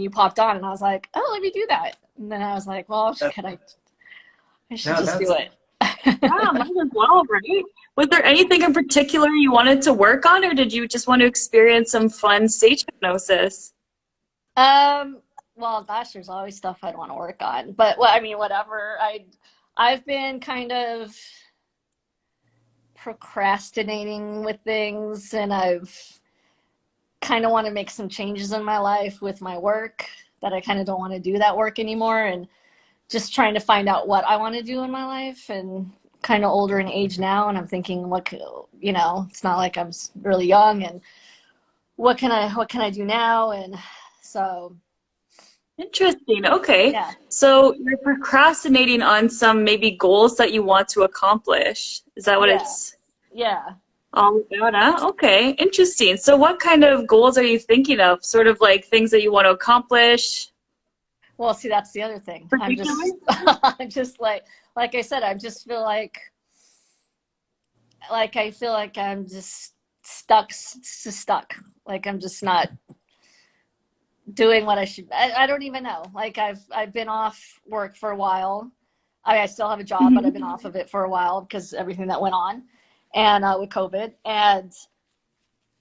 you popped on, and I was like, oh, let me do that. And then I was like, well, I should No, just do that's it. Yeah, might as well, right? Was there anything in particular you wanted to work on, or did you just want to experience some fun stage hypnosis? Well, gosh, there's always stuff I'd want to work on, but well, I mean, whatever. I've been kind of procrastinating with things, and I've kind of want to make some changes in my life with my work, that I kind of don't want to do that work anymore, and just trying to find out what I want to do in my life, and kind of older in age now, and I'm thinking, it's not like I'm really young, and what can I do now? And so, Interesting. Okay. yeah, So you're procrastinating on some maybe goals that you want to accomplish. Is that what yeah, it's yeah. all about? Huh? Okay. Interesting. So what kind of goals are you thinking of? Sort of like things that you want to accomplish? Well, see, that's the other thing. I'm Particular? just, I'm just like I said, I just feel like I feel like I'm just stuck. Like I'm just not doing what I should. I don't even know. Like I've been off work for a while. I still have a job, but I've been Mhm. off of it for a while because everything that went on, and with COVID.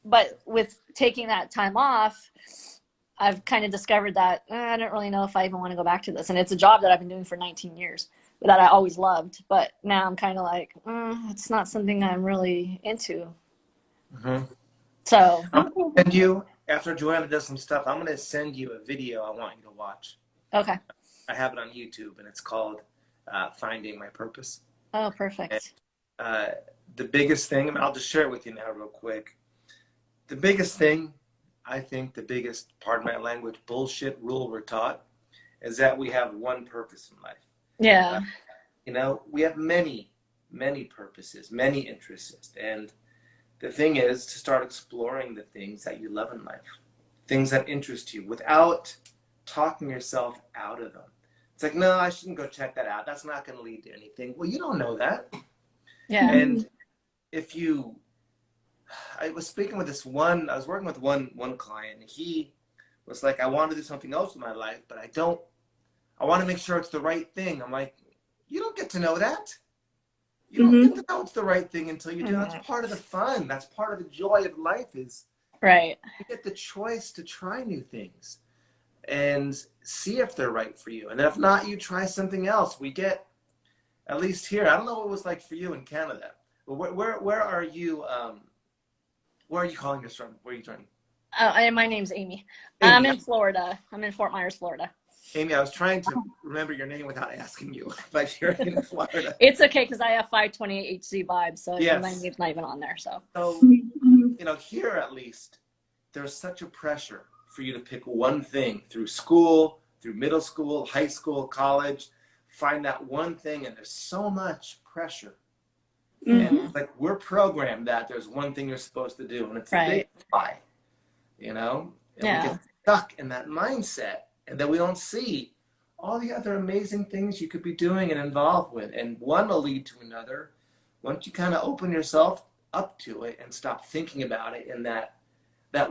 But with taking that time off, I've kind of discovered that I don't really know if I even want to go back to this. And it's a job that I've been doing for 19 years that I always loved. But now I'm kind of like, it's not something I'm really into. Mhm. So, I'm gonna send you, after Johanna does some stuff, I'm gonna send you a video I want you to watch. okay. I have it on YouTube, and it's called Finding My Purpose. Oh, And perfect. uh, the biggest thing, I mean, I'll just share it with you now real quick. The biggest thing, I think the biggest, pardon my language, bullshit rule we're taught is that we have one purpose in life. Uh, Yeah. we have many, many purposes, many interests. And the thing is to start exploring the things that you love in life, things that interest you without talking yourself out of them. It's like, no, I shouldn't go check that out. That's not going to lead to anything. Well, you don't know that. Yeah. And if you, I was speaking with I was working with one client, and he was like, I want to do something else with my life, but I want to make sure it's the right thing. I'm like, you don't get to know that. You don't get Mhm. to know it's the right thing until you do. That's Mhm. part of the fun. That's part of the joy of life is Right. you get the choice to try new things and see if they're right for you. And if not, you try something else. We get, at least here, I don't know what it was like for you in Canada, but where are you, where are you calling us from? Where are you joining? And my name's Amy. I'm Amy. in Florida. I'm in Fort Myers, Florida. Amy, I was trying to remember your name without asking you, but you're in Florida. It's okay because I have 528 HC vibes, so my Yes. name's not even on there. So, So, Mhm. here at least, there's such a pressure for you to pick one thing through school, through middle school, high school, college, find that one thing, and there's so much pressure. And Mhm. hmm it's like we're programmed that there's one thing you're supposed to do, and it's a big right. lie, and we Yeah. get stuck in that mindset, and then we don't see all the other amazing things you could be doing and involved with, and one will lead to another. Once you kind of open yourself up to it and stop thinking about it in that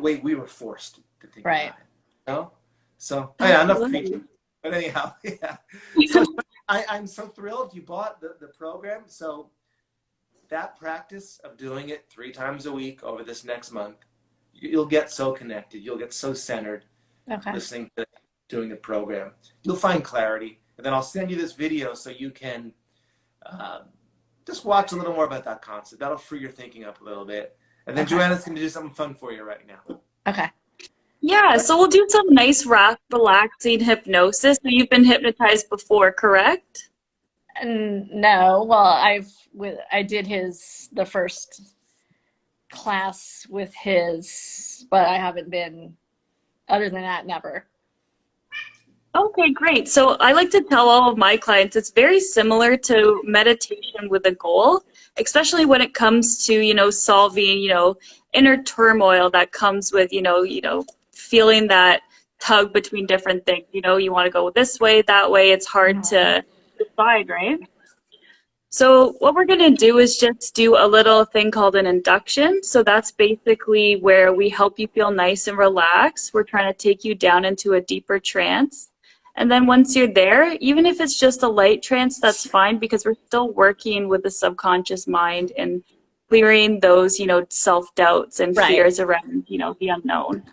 way we were forced to think Right. about it. You know? So, oh yeah, enough Absolutely. preaching. But anyhow, yeah. So I'm so thrilled you bought the program. So that practice of doing it 3 times a week over this next month, you'll get so connected. You'll get so centered Okay. listening to doing the program. You'll find clarity. And then I'll send you this video so you can uh, just watch a little more about that concept. That'll free your thinking up a little bit. And then Okay. Joanna's going to do something fun for you right now. Okay. Yeah, so we'll do some nice relaxing hypnosis. So you've been hypnotized before, correct? And no, well, I did the first class with his, but I haven't been, other than that, never. Okay, great. So I like to tell all of my clients it's very similar to meditation with a goal, especially when it comes to, solving, inner turmoil that comes with, feeling that tug between different things. You want to go this way, that way. It's hard Mhm. to decide, right? So what we're going to do is just do a little thing called an induction. So that's basically where we help you feel nice and relaxed. We're trying to take you down into a deeper trance. And then once you're there, even if it's just a light trance, that's fine, because we're still working with the subconscious mind and clearing those, self-doubts and Right. fears around, the unknown.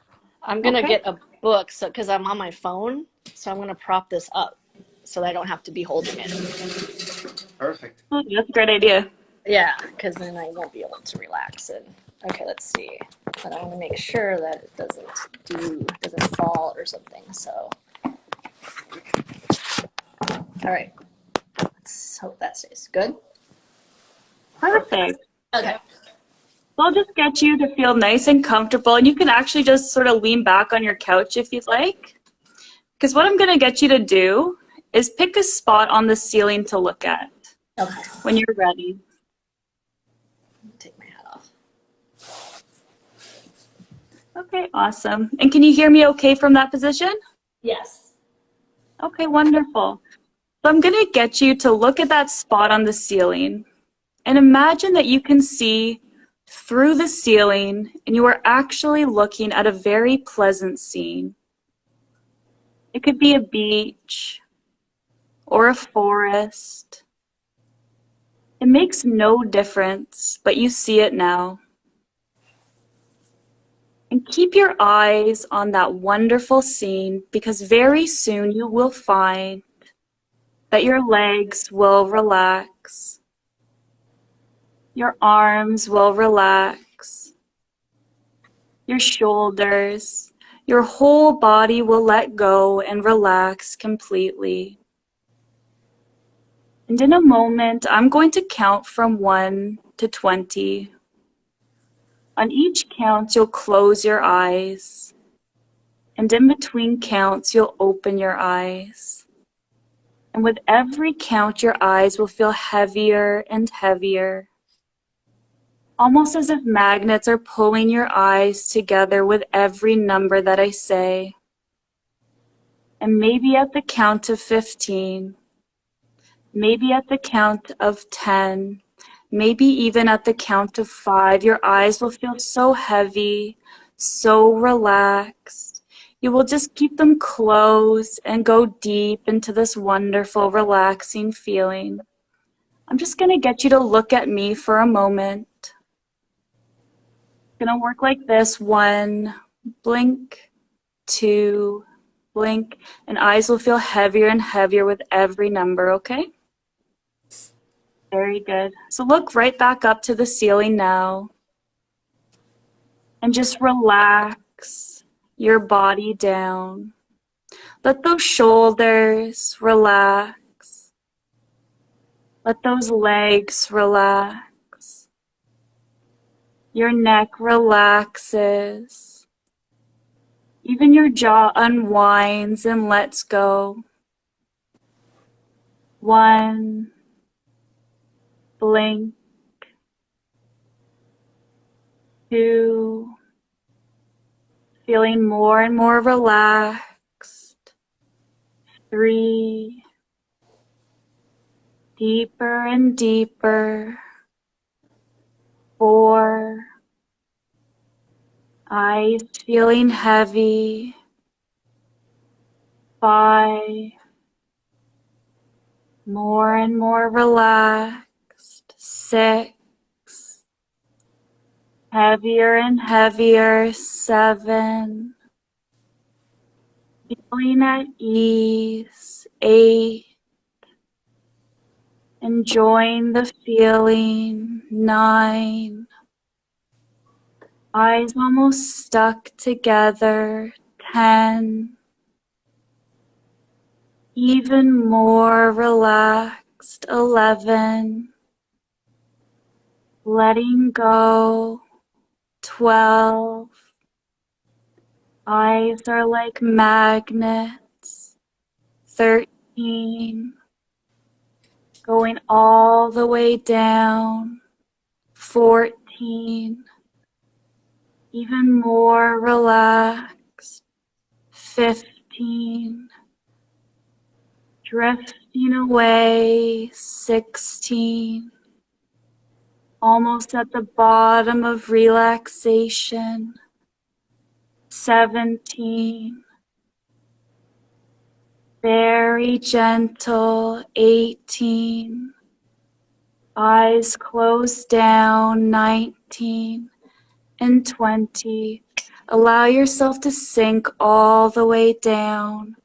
I'm going to Okay. get a book because I'm on my phone. So I'm going to prop this up so that I don't have to be holding it. Perfect. Oh, that's a great idea. Yeah, because then I won't be able to relax. And okay, let's see. But I want to make sure that it doesn't fall or something. So, all right. Let's hope that stays good. Perfect. Okay. So I'll just get you to feel nice and comfortable, and you can actually just sort of lean back on your couch if you'd like. Because what I'm going to get you to do is pick a spot on the ceiling to look at Okay. when you're ready. Take my hat off. Okay, awesome. And can you hear me okay from that position? Yes. Okay, wonderful. So I'm going to get you to look at that spot on the ceiling and imagine that you can see through the ceiling and you are actually looking at a very pleasant scene. It could be a beach or a forest. It makes no difference, but you see it now. And keep your eyes on that wonderful scene, because very soon you will find that your legs will relax, your arms will relax, your shoulders, your whole body will let go and relax completely. And in a moment, I'm going to count from 1 to 20. On each count, you'll close your eyes. And in between counts, you'll open your eyes. And with every count, your eyes will feel heavier and heavier, almost as if magnets are pulling your eyes together with every number that I say. And maybe at the count of 15, maybe at the count of 10, maybe even at the count of 5, your eyes will feel so heavy, so relaxed. You will just keep them closed and go deep into this wonderful, relaxing feeling. I'm just going to get you to look at me for a moment. Going to work like this. 1, blink, 2, blink, and eyes will feel heavier and heavier with every number, okay? Very good. So look right back up to the ceiling now and just relax your body down. Let those shoulders relax. Let those legs relax. Your neck relaxes. Even your jaw unwinds and lets go. 1, blink. 2, feeling more and more relaxed. 3, deeper and deeper. 4, eyes feeling heavy. 5, more and more relaxed. 6, heavier and heavier. 7, feeling at ease. 8, enjoying the feeling. 9, eyes almost stuck together. 10, even more relaxed. 11, letting go. 12, eyes are like magnets. 13, going all the way down. 14, even more relaxed. 15, Drifting away, 16. Almost at the bottom of relaxation, 17. Very gentle, 18. Eyes closed down, 19. And 20. Allow yourself to sink all the way down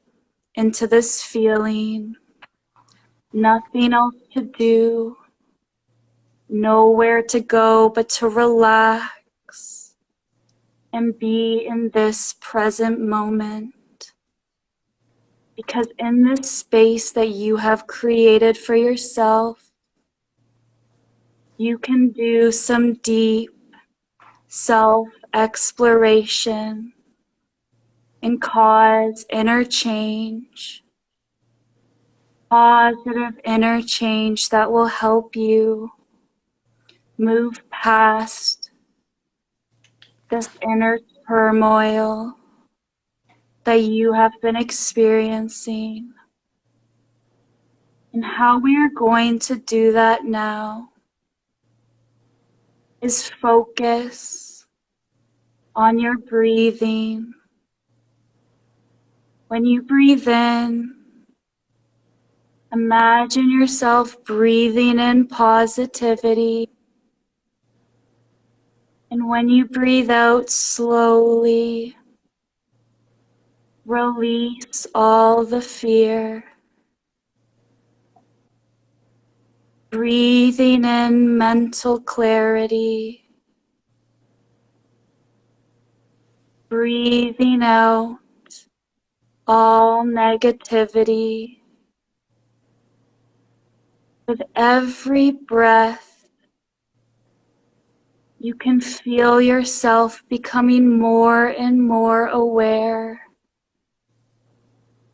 into this feeling. Nothing else to do. Nowhere to go but to relax and be in this present moment. Because in this space that you have created for yourself, you can do some deep self-exploration and cause inner change, positive inner change that will help you move past this inner turmoil that you have been experiencing. And how we are going to do that now is focus on your breathing. When you breathe in, imagine yourself breathing in positivity. And when you breathe out slowly, release all the fear. Breathing in mental clarity. Breathing out all negativity. With every breath, you can feel yourself becoming more and more aware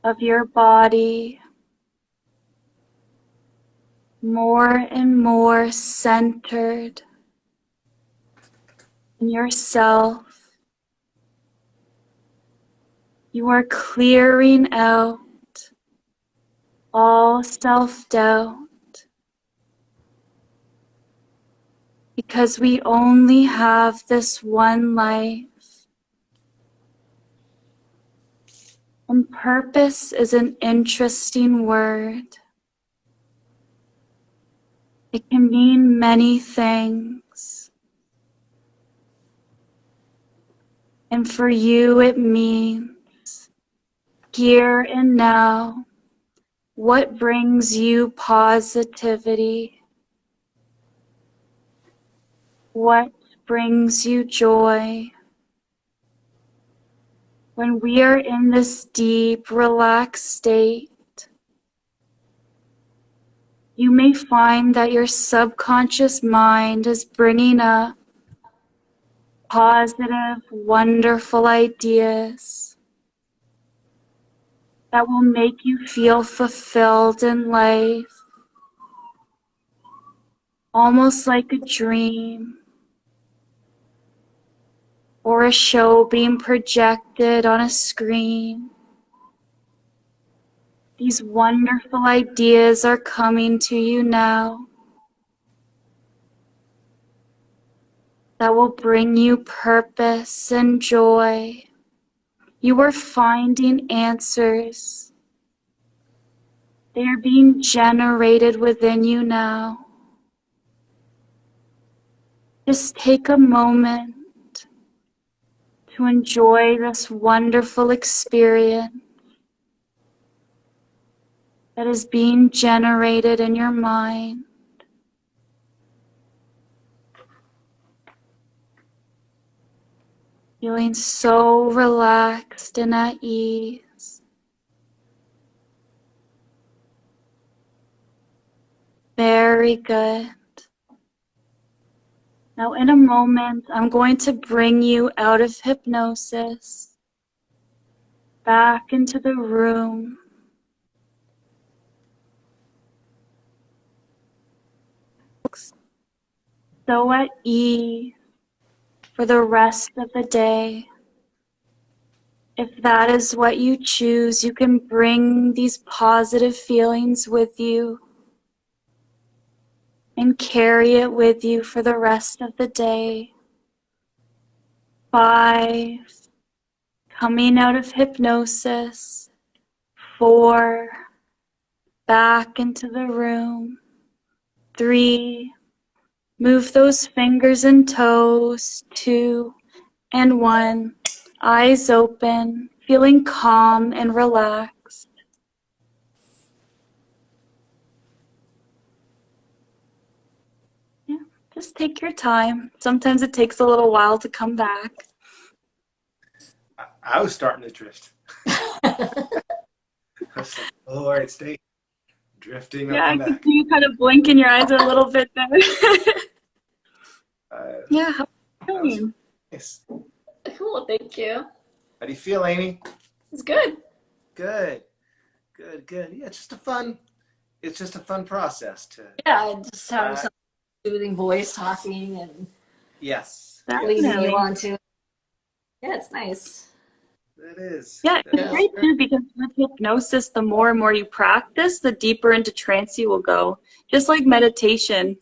of your body, more and more centered in yourself. You are clearing out all self-doubt, because we only have this one life. And purpose is an interesting word. It can mean many things. And for you, it means here and now, what brings you positivity? What brings you joy? When we are in this deep, relaxed state, you may find that your subconscious mind is bringing up positive, wonderful ideas that will make you feel fulfilled in life, almost like a dream or a show being projected on a screen. These wonderful ideas are coming to you now that will bring you purpose and joy. You are finding answers. They are being generated within you now. Just take a moment to enjoy this wonderful experience that is being generated in your mind. Feeling so relaxed and at ease. Very good. Now in a moment, I'm going to bring you out of hypnosis, back into the room. So at ease for the rest of the day. If that is what you choose, you can bring these positive feelings with you and carry it with you for the rest of the day. 5, coming out of hypnosis. 4, back into the room. 3, move those fingers and toes. 2 and 1, eyes open, feeling calm and relaxed. Yeah, just take your time. Sometimes it takes a little while to come back. I was starting to drift. I was like, oh, all right, stay drifting. Yeah, I I'll come can back. see you kind of blinking your eyes a little bit there. Yeah, how are you doing? Nice. Cool, thank you. How do you feel, Amy? It's good. Good. Yeah, it's just a fun process to. Yeah, just having some soothing voice talking and Yes. leading Definitely. you on to. Yeah, it's nice. It is. Yeah, It it's is. great too because with hypnosis, the more and more you practice, the deeper into trance you will go. Just like meditation.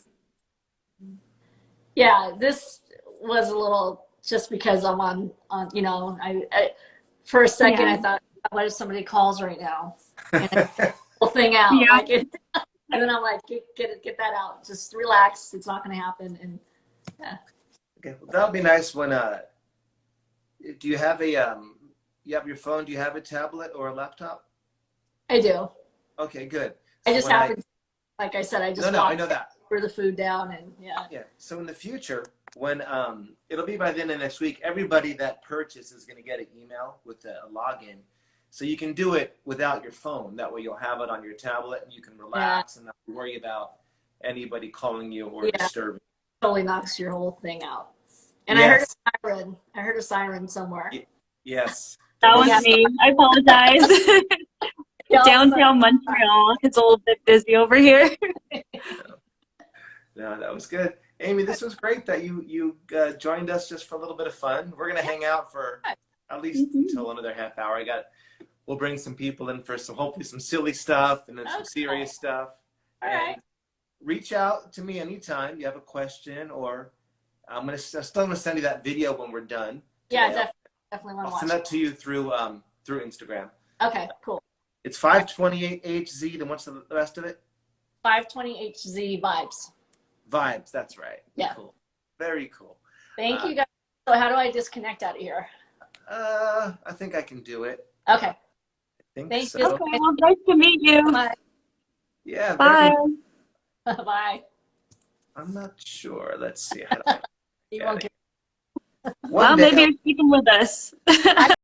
Yeah, this was a little just because I'm on I for a second Yeah. I thought, what if somebody calls right now? And the whole thing out. Yeah. Like and then I'm like, get that out. Just relax. It's not gonna happen. And yeah. Okay, well, that would be nice when do you have you have your phone, do you have a tablet or a laptop? I do. Okay, good. I So just when happened like I said, I just I walked know that. for the food down and yeah. Yeah. So in the future, when it'll be by the end of next week, everybody that purchases is going to get an email with a login, so you can do it without your phone. That way, you'll have it on your tablet and you can relax and not worry about anybody calling you or disturbing. Totally knocks your whole thing out. And Yes. I heard a siren somewhere. Yes. That was me. I apologize. Downtown Montreal. It's a little bit busy over here. No, that was good. Amy, this was great that you joined us just for a little bit of fun. We're going to hang out for at least until another half hour. We'll bring some people in for hopefully some silly stuff and then some serious stuff. All right. Reach out to me anytime you have a question, or I'm still going to send you that video when we're done. Yeah, today. definitely want to watch. I'll send that to you through Instagram. Okay, cool. It's 528HZ. Then what's the rest of it? 520HZ vibes. Vibes. That's right. Yeah. Cool. Very cool. Thank you guys. So how do I disconnect out of here? I think I can do it. Okay. I think Thank so. you. Okay, well, nice to meet you. Bye. Yeah. Bye. Bye. I'm not sure. Let's see. How do You won't get One Well, day maybe you're speaking with us. I